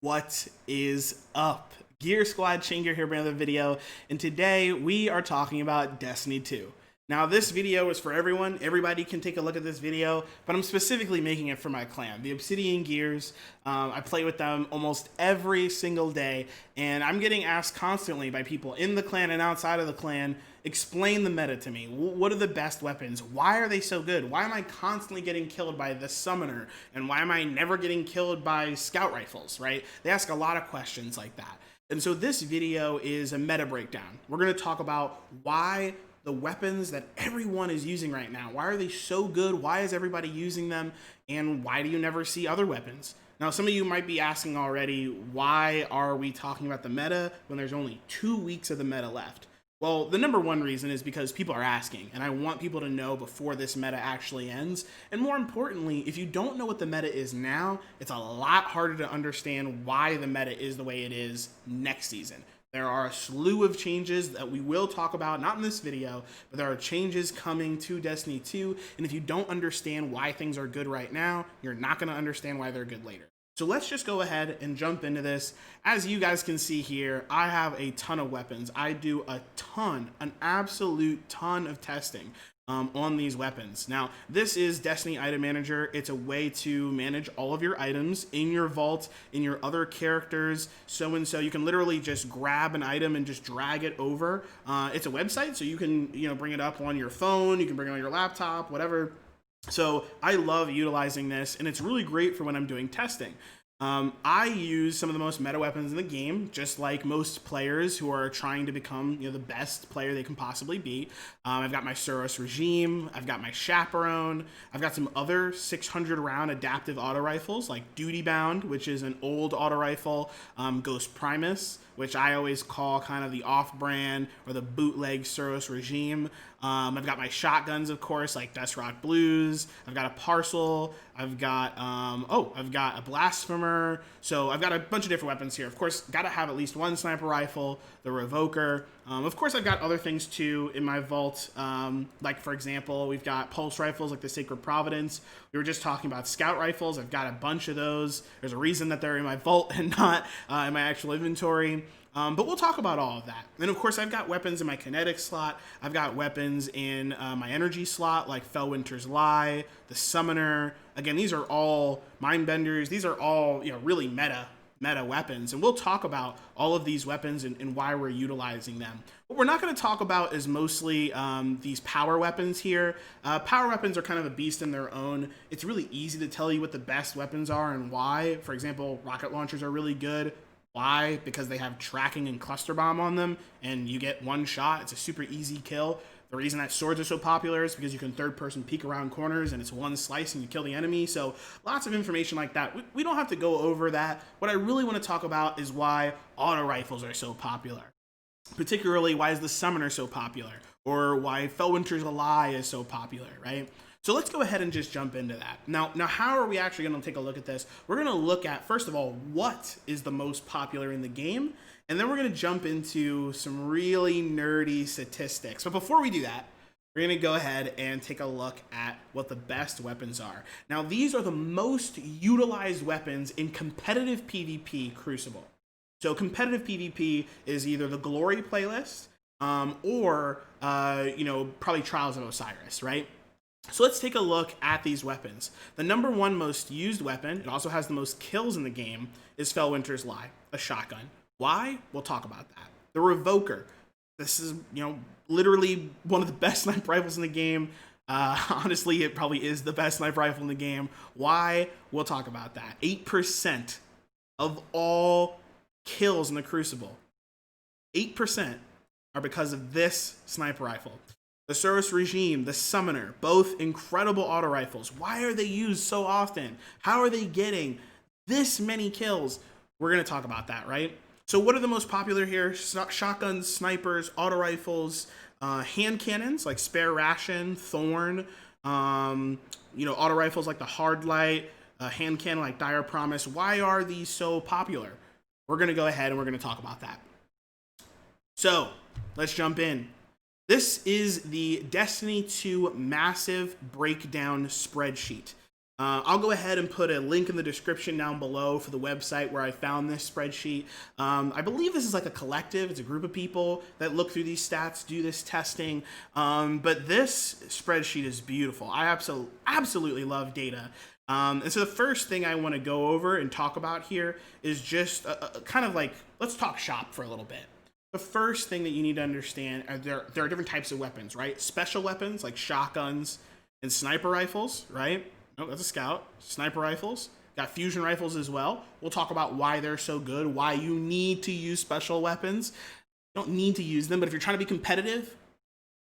What is up? Gear Squad Chinger here with another video, and today we are talking about Destiny 2. Now this video is for everyone, everybody can take a look at this video, but I'm specifically making it for my clan, the Obsidian Gears. I play with them almost every single day, and I'm getting asked constantly by people in the clan and outside of the clan, explain the meta to me. What are the best weapons? Why are they so good? Why am I constantly getting killed by the summoner? And why am I never getting killed by scout rifles, right? They ask a lot of questions like that. And so this video is a meta breakdown. We're gonna talk about why the weapons that everyone is using right now, why are they so good? Why is everybody using them? And why do you never see other weapons? Now, some of you might be asking already, why are we talking about the meta when there's only 2 weeks of the meta left? Well, the number one reason is because people are asking, and I want people to know before this meta actually ends. And more importantly, if you don't know what the meta is now, it's a lot harder to understand why the meta is the way it is next season. There are a slew of changes that we will talk about, not in this video, but there are changes coming to Destiny 2, and if you don't understand why things are good right now, you're not going to understand why they're good later. So let's just go ahead and jump into this. As you guys can see here, I have a ton of weapons. I do a ton, an absolute ton of testing on these weapons. Now, this is Destiny Item Manager. It's a way to manage all of your items in your vault, in your other characters, so and so. You can literally just grab an item and just drag it over. It's a website, so you can bring it up on your phone, you can bring it on your laptop, whatever. So I love utilizing this, and it's really great for when I'm doing testing. I use some of the most meta weapons in the game, just like most players who are trying to become the best player they can possibly be. I've got my Suros Regime, I've got my Chaperone, I've got some other 600 round adaptive auto rifles like Duty Bound, which is an old auto rifle, Ghost Primus, which I always call kind of the off-brand or the bootleg Suros Regime. I've got my shotguns, of course, like Dustrock Blues. I've got a Parcel. I've got I've got a Blasphemer. So I've got a bunch of different weapons here. Of course, got to have at least one sniper rifle, the Revoker. Of course, I've got other things too in my vault. Like for example, we've got pulse rifles like the Sacred Providence. We were just talking about scout rifles. I've got a bunch of those. There's a reason that they're in my vault and not in my actual inventory. But we'll talk about all of that. And of course, I've got weapons in my kinetic slot. I've got weapons in my energy slot, like Felwinter's Lie, the Summoner. Again, these are all Mindbenders. These are all really meta weapons. And we'll talk about all of these weapons and why we're utilizing them. What we're not going to talk about is mostly these power weapons here. Power weapons are kind of a beast in their own. It's really easy to tell you what the best weapons are and why. For example, rocket launchers are really good. Why? Because they have tracking and cluster bomb on them, and you get one shot. It's a super easy kill. The reason that swords are so popular is because you can third-person peek around corners, and it's one slice and you kill the enemy. So lots of information like that. We don't have to go over that. What I really want to talk about is why auto rifles are so popular. Particularly, why is the Summoner so popular? Or why Felwinter's Lie is so popular, right? So let's go ahead and just jump into that. Now, how are we actually going to take a look at this? We're going to look at, first of all, what is the most popular in the game, and then we're going to jump into some really nerdy statistics. But before we do that, we're going to go ahead and take a look at what the best weapons are. Now, these are the most utilized weapons in competitive PvP Crucible. So competitive PvP is either the Glory playlist or, probably Trials of Osiris, right? So let's take a look at these weapons. The number one most used weapon, it also has the most kills in the game, is Felwinter's Lie, a shotgun. Why? We'll talk about that. The Revoker. This is, literally one of the best sniper rifles in the game. Honestly, it probably is the best sniper rifle in the game. Why? We'll talk about that. 8% of all kills in the Crucible, 8% are because of this sniper rifle. The Suros Regime, the Summoner, both incredible auto rifles. Why are they used so often? How are they getting this many kills? We're going to talk about that, right? So what are the most popular here? Shotguns, snipers, auto rifles, hand cannons like Spare Ration, Thorn, auto rifles like the Hard Light, hand cannon like Dire Promise. Why are these so popular? We're going to go ahead and we're going to talk about that. So let's jump in. This is the Destiny 2 massive breakdown spreadsheet. I'll go ahead and put a link in the description down below for the website where I found this spreadsheet. I believe this is like a collective. It's a group of people that look through these stats, do this testing. But this spreadsheet is beautiful. I absolutely love data. And so the first thing I want to go over and talk about here is just kind of like, let's talk shop for a little bit. The first thing that you need to understand are there are different types of weapons, right? Special weapons like shotguns and sniper rifles, right? Oh, that's a scout. Sniper rifles. Got fusion rifles as well. We'll talk about why they're so good, why you need to use special weapons. You don't need to use them, but if you're trying to be competitive,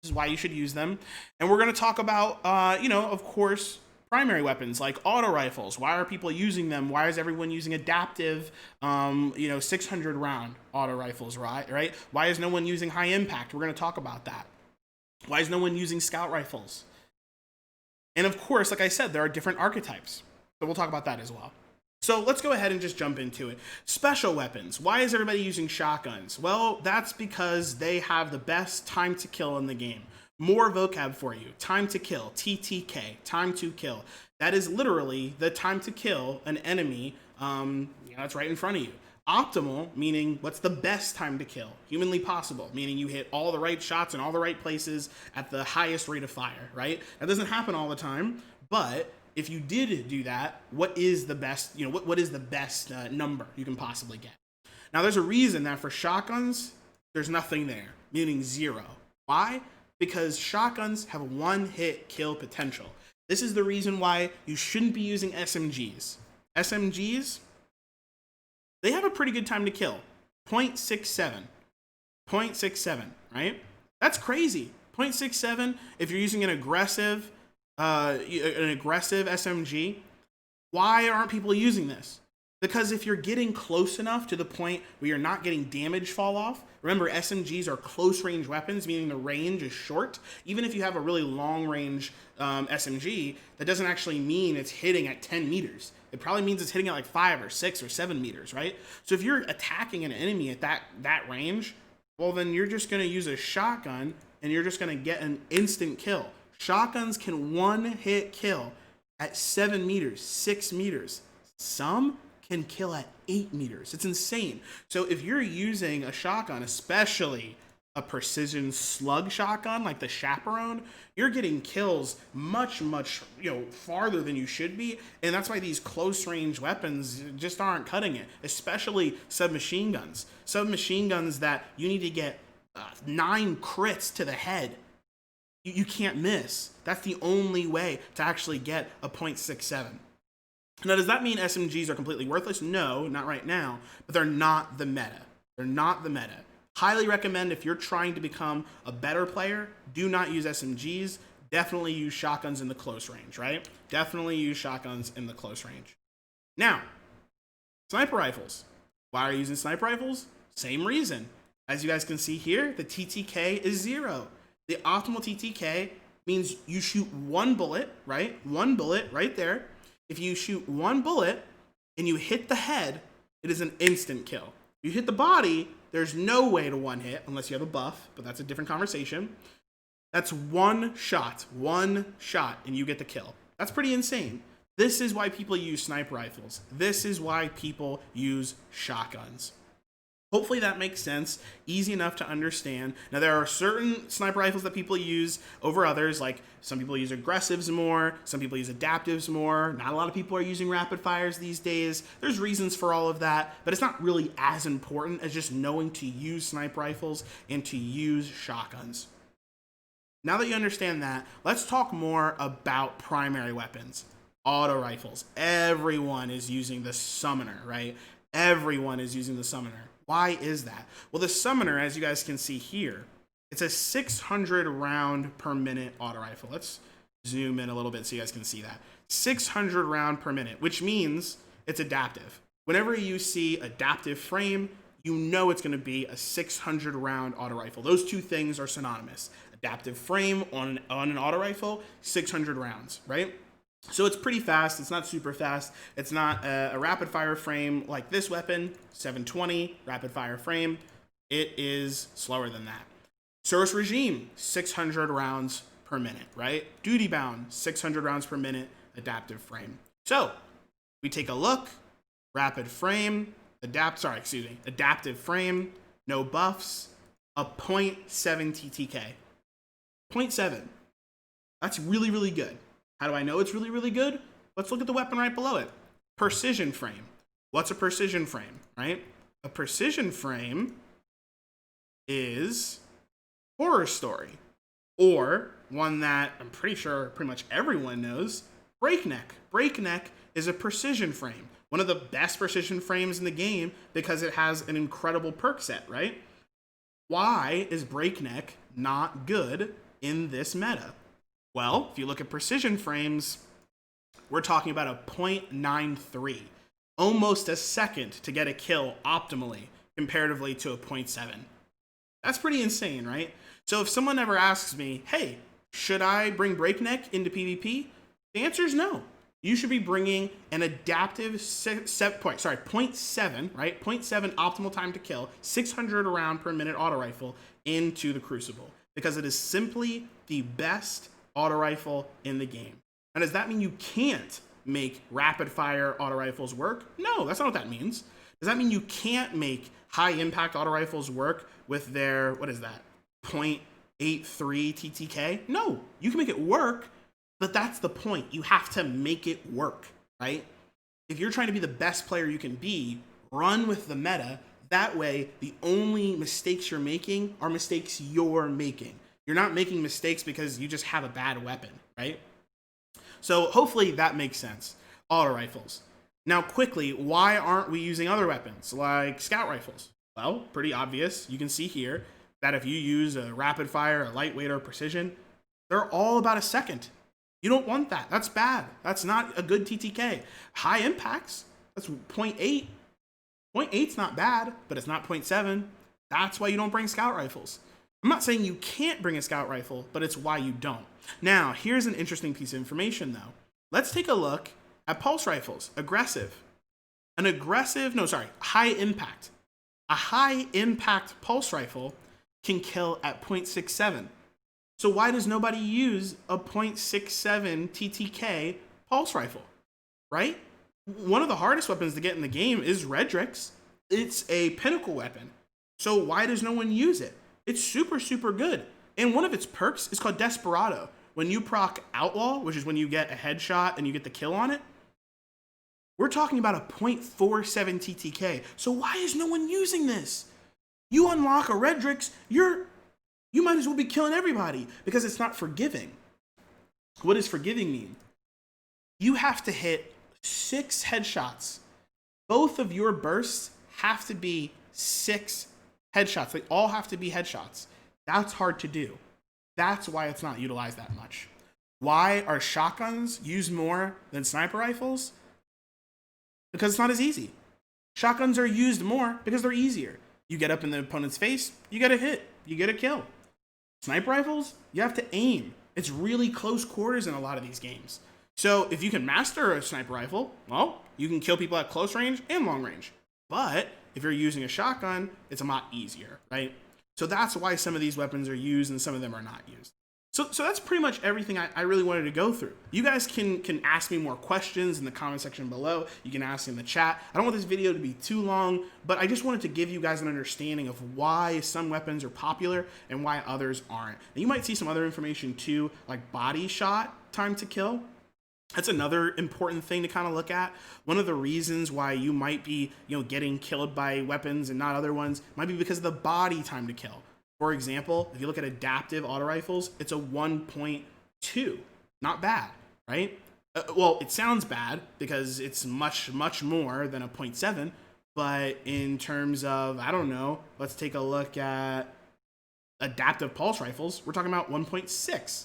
this is why you should use them. And we're going to talk about, of course, primary weapons like auto rifles. Why are people using them? Why is everyone using adaptive, 600 round auto rifles, right? Why is no one using high impact? We're going to talk about that. Why is no one using scout rifles? And of course, like I said, there are different archetypes. So we'll talk about that as well. So let's go ahead and just jump into it. Special weapons. Why is everybody using shotguns? Well, that's because they have the best time to kill in the game. More vocab for you. Time to kill, TTK, time to kill. That is literally the time to kill an enemy that's right in front of you. Optimal, meaning what's the best time to kill? Humanly possible, meaning you hit all the right shots in all the right places at the highest rate of fire, right? That doesn't happen all the time, but if you did do that, what is the best, what is the best number you can possibly get? Now, there's a reason that for shotguns, there's nothing there, meaning 0. Why? Because shotguns have one-hit kill potential. This is the reason why you shouldn't be using SMGs. SMGs, they have a pretty good time to kill. 0.67. 0.67, right? That's crazy. 0.67 if you're using an aggressive SMG. Why aren't people using this? Because if you're getting close enough to the point where you're not getting damage fall off, remember SMGs are close range weapons, meaning the range is short. Even if you have a really long range SMG, that doesn't actually mean it's hitting at 10 meters. It probably means it's hitting at like 5 or 6 or 7 meters, right? So if you're attacking an enemy at that range, well, then you're just going to use a shotgun and you're just going to get an instant kill. Shotguns can one-hit kill at 7 meters, 6 meters. Some can kill at 8 meters. It's insane. So if you're using a shotgun, especially a precision slug shotgun like the Chaperone, you're getting kills much farther than you should be, and that's why these close range weapons just aren't cutting it, especially submachine guns. Submachine guns that you need to get 9 crits to the head. You can't miss. That's the only way to actually get a 0.67. Now, does that mean SMGs are completely worthless? No, not right now, but they're not the meta. They're not the meta. Highly recommend if you're trying to become a better player, do not use SMGs. Definitely use shotguns in the close range, right? Definitely use shotguns in the close range. Now, sniper rifles. Why are you using sniper rifles? Same reason. As you guys can see here, the TTK is 0. The optimal TTK means you shoot 1 bullet, right? 1 bullet right there. If you shoot 1 bullet and you hit the head, it is an instant kill. If you hit the body, there's no way to one hit unless you have a buff, but that's a different conversation. That's 1 shot, and you get the kill. That's pretty insane. This is why people use sniper rifles. This is why people use shotguns. Hopefully that makes sense, easy enough to understand. Now, there are certain sniper rifles that people use over others, like some people use aggressives more, some people use adaptives more. Not a lot of people are using rapid fires these days. There's reasons for all of that, but it's not really as important as just knowing to use sniper rifles and to use shotguns. Now that you understand that, let's talk more about primary weapons. Auto rifles. Everyone is using the Summoner, right? Everyone is using the Summoner. Why is that? Well, the Summoner, as you guys can see here, it's a 600 round per minute auto rifle. Let's zoom in a little bit so you guys can see that. 600 round per minute, which means it's adaptive. Whenever you see adaptive frame, you know it's going to be a 600 round auto rifle. Those two things are synonymous. Adaptive frame on an auto rifle, 600 rounds, right? So it's pretty fast. It's not super fast. It's not a rapid fire frame like this weapon, 720 rapid fire frame. It is slower than that. Source regime, 600 rounds per minute, right? Duty bound, 600 rounds per minute. adaptive frame. So we take a look, rapid frame, adaptive frame, no buffs, a 0.7 TTK. 0.7. That's really, really good. How do I know it's really, really good? Let's look at the weapon right below it. Precision frame. What's a precision frame, right? A precision frame is Horror Story, or one that I'm pretty sure pretty much everyone knows, Breakneck. Breakneck is a precision frame, one of the best precision frames in the game because it has an incredible perk set, right? Why is Breakneck not good in this meta? Well, if you look at precision frames, we're talking about a 0.93, almost a second to get a kill optimally, comparatively to a 0.7. That's pretty insane, right? So if someone ever asks me, hey, should I bring Breakneck into PvP? The answer is no. You should be bringing an adaptive 0.7, right? 0.7 optimal time to kill, 600 round per minute auto rifle into the Crucible, because it is simply the best auto rifle in the game. Now, does that mean you can't make rapid fire auto rifles work? No, that's not what that means. Does that mean you can't make high impact auto rifles work with their, 0.83 TTK? No, you can make it work, but that's the point. You have to make it work, right? If you're trying to be the best player you can be, run with the meta. That way, the only mistakes you're making are mistakes you're making. You're not making mistakes because you just have a bad weapon, right? So hopefully that makes sense. Auto rifles. Now quickly, why aren't we using other weapons like scout rifles? Well, pretty obvious. You can see here that if you use a rapid fire, a lightweight, or precision, they're all about a second. You don't want that. That's bad. That's not a good TTK. High impacts, that's 0.8. 0.8's not bad, but it's not 0.7. That's why you don't bring scout rifles. I'm not saying you can't bring a scout rifle, but it's why you don't. Now, here's an interesting piece of information, though. Let's take a look at pulse rifles. High impact. A high impact pulse rifle can kill at 0.67. So why does nobody use a 0.67 TTK pulse rifle, right? One of the hardest weapons to get in the game is Redrix. It's a pinnacle weapon. So why does no one use it? It's super, super good. And one of its perks is called Desperado. When you proc Outlaw, which is when you get a headshot and you get the kill on it, we're talking about a 0.47 TTK. So why is no one using this? You unlock a Redrix, you might as well be killing everybody because it's not forgiving. What does forgiving mean? You have to hit 6 headshots. Both of your bursts have to be 6 headshots. They all have to be headshots. That's hard to do. That's why it's not utilized that much. Why are shotguns used more than sniper rifles? Because it's not as easy. Shotguns are used more because they're easier. You get up in the opponent's face, you get a hit, you get a kill. Sniper rifles, you have to aim. It's really close quarters in a lot of these games. So if you can master a sniper rifle, well, you can kill people at close range and long range. But if you're using a shotgun, it's a lot easier, right? So that's why some of these weapons are used and some of them are not used. So that's pretty much everything I really wanted to go through. You guys can ask me more questions in the comment section below. You can ask in the chat. I don't want this video to be too long, but I just wanted to give you guys an understanding of why some weapons are popular and why others aren't. And you might see some other information too, like body shot time to kill. That's another important thing to kind of look at. One of the reasons why you might be, getting killed by weapons and not other ones might be because of the body time to kill. For example, if you look at adaptive auto rifles, it's a 1.2. Not bad, right? Well, it sounds bad because it's much, much more than a 0.7. But in terms of, I don't know, let's take a look at adaptive pulse rifles. We're talking about 1.6.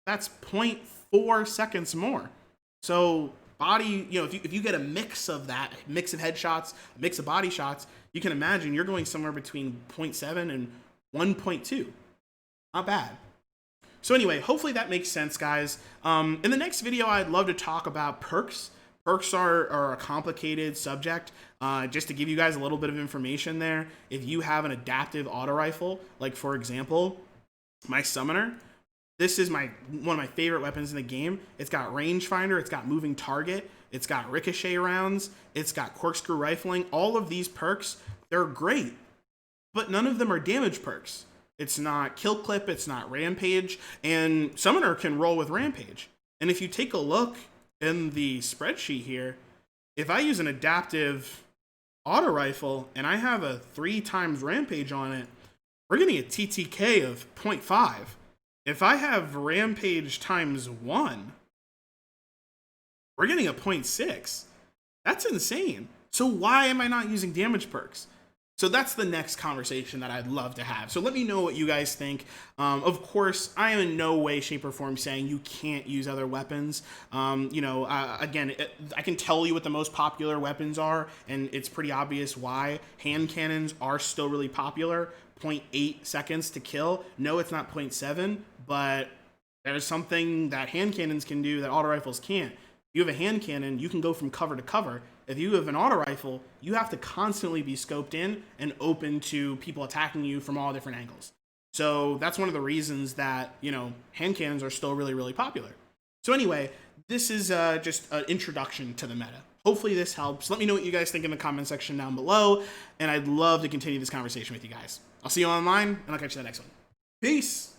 That's 0.4 seconds more. So body, if you get a mix of that, a mix of headshots, a mix of body shots, you can imagine you're going somewhere between 0.7 and 1.2. Not bad. So anyway, hopefully that makes sense, guys. In the next video, I'd love to talk about perks. Perks are a complicated subject. Just to give you guys a little bit of information there, if you have an adaptive auto rifle, like for example, my summoner, This is one of my favorite weapons in the game. It's got rangefinder, it's got moving target, it's got ricochet rounds, it's got corkscrew rifling. All of these perks, they're great, but none of them are damage perks. It's not kill clip, it's not rampage, and summoner can roll with rampage. And if you take a look in the spreadsheet here, if I use an adaptive auto rifle and I have a 3 times rampage on it, we're getting a TTK of 0.5. If I have rampage times 1, we're getting a 0.6. That's insane. So why am I not using damage perks? So that's the next conversation that I'd love to have. So let me know what you guys think. Of course, I am in no way, shape, or form saying you can't use other weapons. Again, I can tell you what the most popular weapons are, and it's pretty obvious why. Hand cannons are still really popular. 0.8 seconds to kill. No, it's not 0.7, but there's something that hand cannons can do that auto rifles can't. You have a hand cannon, you can go from cover to cover. If you have an auto rifle, you have to constantly be scoped in and open to people attacking you from all different angles. So that's one of the reasons that, hand cannons are still really, really popular. So anyway, this is just an introduction to the meta. Hopefully this helps. Let me know what you guys think in the comment section down below, and I'd love to continue this conversation with you guys. I'll see you online, and I'll catch you in the next one. Peace!